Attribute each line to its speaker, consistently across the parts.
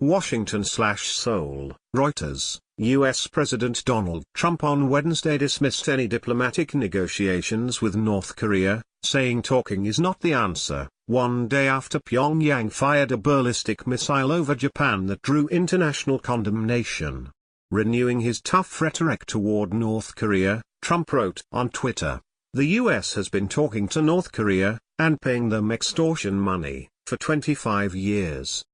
Speaker 1: Washington/Seoul, Reuters. U.S. President Donald Trump on Wednesday dismissed any diplomatic negotiations with North Korea, saying talking is not the answer, one day after Pyongyang fired a ballistic missile over Japan that drew international condemnation. Renewing his tough rhetoric toward North Korea, Trump wrote on Twitter, "The U.S. has been talking to North Korea, and paying them extortion money, for 25 years.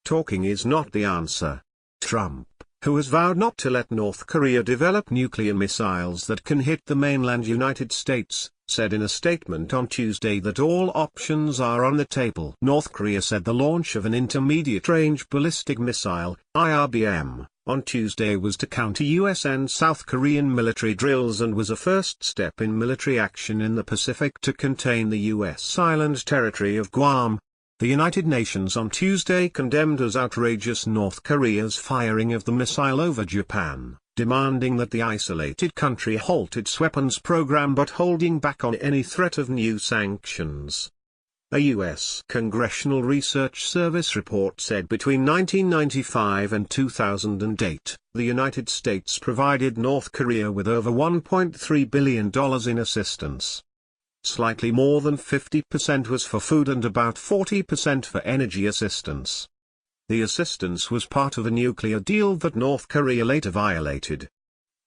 Speaker 1: Talking is not the answer." Trump, who has vowed not to let North Korea develop nuclear missiles that can hit the mainland United States, said in a statement on Tuesday that all options are on the table. North Korea said the launch of an intermediate-range ballistic missile, IRBM, on Tuesday was to counter U.S. and South Korean military drills and was a first step in military action in the Pacific to contain the U.S. island territory of Guam. The United Nations on Tuesday condemned as outrageous North Korea's firing of the missile over Japan, demanding that the isolated country halt its weapons program but holding back on any threat of new sanctions. A U.S. Congressional Research Service report said between 1995 and 2008, the United States provided North Korea with over $1.3 billion in assistance. Slightly more than 50% was for food and about 40% for energy assistance. The assistance was part of a nuclear deal that North Korea later violated.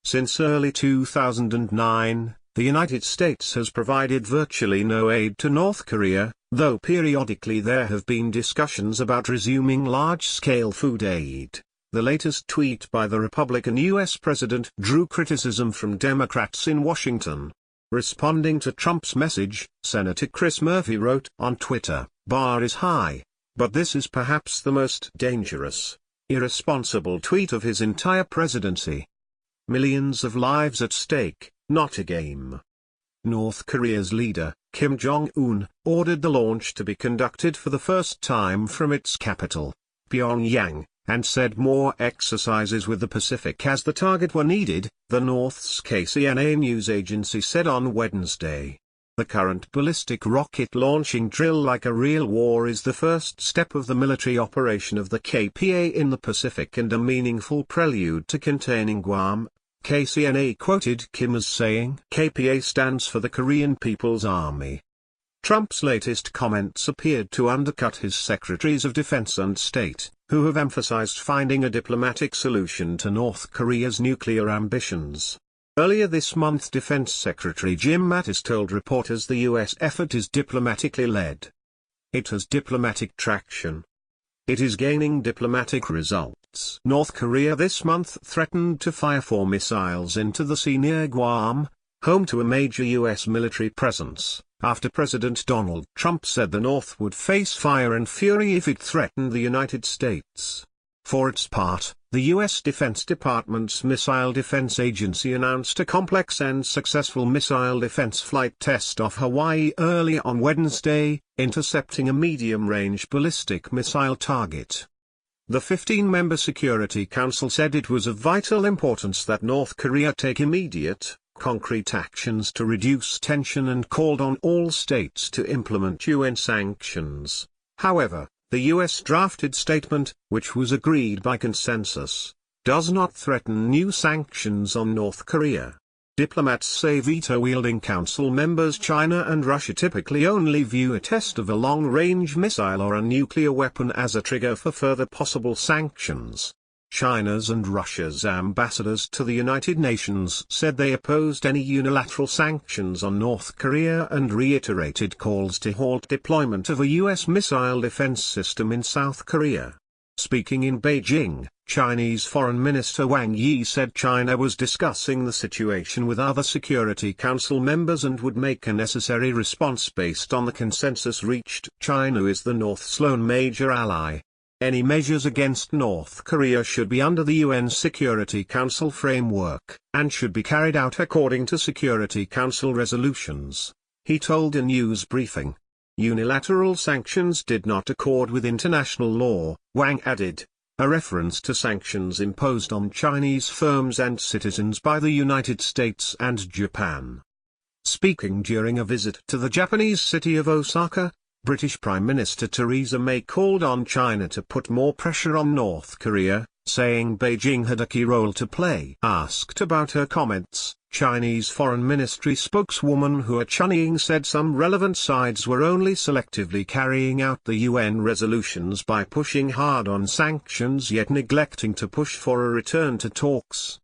Speaker 1: Since early 2009, the United States has provided virtually no aid to North Korea, though periodically there have been discussions about resuming large-scale food aid. The latest tweet by the Republican U.S. president drew criticism from Democrats in Washington. Responding to Trump's message, Senator Chris Murphy wrote on Twitter, "Bar is high, but this is perhaps the most dangerous, irresponsible tweet of his entire presidency. Millions of lives at stake, not a game." North Korea's leader, Kim Jong-un, ordered the launch to be conducted for the first time from its capital, Pyongyang, and said more exercises with the Pacific as the target were needed, the North's KCNA news agency said on Wednesday. The current ballistic rocket launching drill like a real war is the first step of the military operation of the KPA in the Pacific and a meaningful prelude to containing Guam. KCNA quoted Kim as saying, "KPA stands for the Korean People's Army." Trump's latest comments appeared to undercut his secretaries of defense and state, who have emphasized finding a diplomatic solution to North Korea's nuclear ambitions. Earlier this month, Defense Secretary Jim Mattis told reporters the U.S. effort is diplomatically led. It has diplomatic traction. It is gaining diplomatic results. North Korea this month threatened to fire 4 missiles into the sea near Guam, home to a major U.S. military presence, after President Donald Trump said the North would face fire and fury if it threatened the United States. For its part, the U.S. Defense Department's Missile Defense Agency announced a complex and successful missile defense flight test off Hawaii early on Wednesday, intercepting a medium-range ballistic missile target. The 15-member Security Council said it was of vital importance that North Korea take immediate, concrete actions to reduce tension and called on all states to implement UN sanctions. However, the U.S. drafted statement, which was agreed by consensus, does not threaten new sanctions on North Korea. Diplomats say veto-wielding council members China and Russia typically only view a test of a long-range missile or a nuclear weapon as a trigger for further possible sanctions. China's and Russia's ambassadors to the United Nations said they opposed any unilateral sanctions on North Korea and reiterated calls to halt deployment of a U.S. missile defense system in South Korea. Speaking in Beijing, Chinese Foreign Minister Wang Yi said China was discussing the situation with other Security Council members and would make a necessary response based on the consensus reached. China is the North's lone major ally. Any measures against North Korea should be under the UN Security Council framework, and should be carried out according to Security Council resolutions, he told a news briefing. Unilateral sanctions did not accord with international law, Wang added, a reference to sanctions imposed on Chinese firms and citizens by the United States and Japan. Speaking during a visit to the Japanese city of Osaka, British Prime Minister Theresa May called on China to put more pressure on North Korea, saying Beijing had a key role to play. Asked about her comments, Chinese Foreign Ministry spokeswoman Hua Chunying said some relevant sides were only selectively carrying out the UN resolutions by pushing hard on sanctions yet neglecting to push for a return to talks.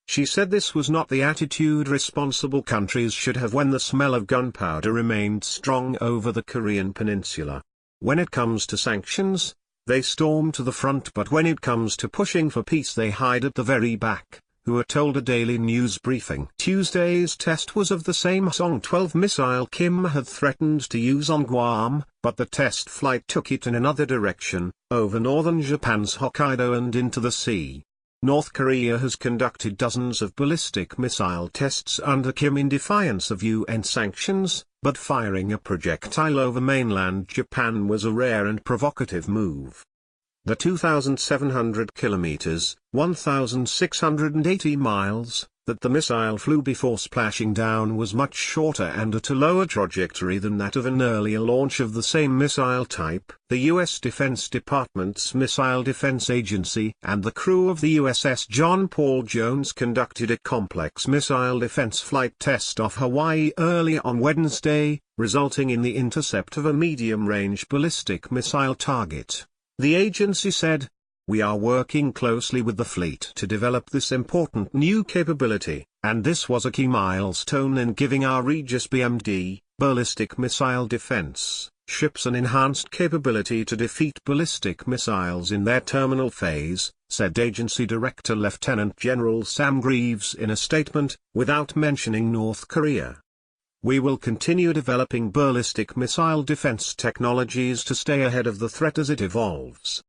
Speaker 1: She said this was not the attitude responsible countries should have when the smell of gunpowder remained strong over the Korean peninsula. When it comes to sanctions, they storm to the front, but when it comes to pushing for peace they hide at the very back, Hua told a daily news briefing. Tuesday's test was of the same Hwasong-12 missile Kim had threatened to use on Guam, but the test flight took it in another direction, over northern Japan's Hokkaido and into the sea. North Korea has conducted dozens of ballistic missile tests under Kim in defiance of UN sanctions, but firing a projectile over mainland Japan was a rare and provocative move. The 2,700 kilometers, 1,680 miles, that the missile flew before splashing down was much shorter and at a lower trajectory than that of an earlier launch of the same missile type. The U.S. Defense Department's Missile Defense Agency and the crew of the USS John Paul Jones conducted a complex missile defense flight test off Hawaii early on Wednesday, resulting in the intercept of a medium-range ballistic missile target. The agency said, "We are working closely with the fleet to develop this important new capability, and this was a key milestone in giving our Aegis BMD, ballistic missile defense, ships an enhanced capability to defeat ballistic missiles in their terminal phase," said Agency Director Lieutenant General Sam Greaves in a statement, without mentioning North Korea. "We will continue developing ballistic missile defense technologies to stay ahead of the threat as it evolves.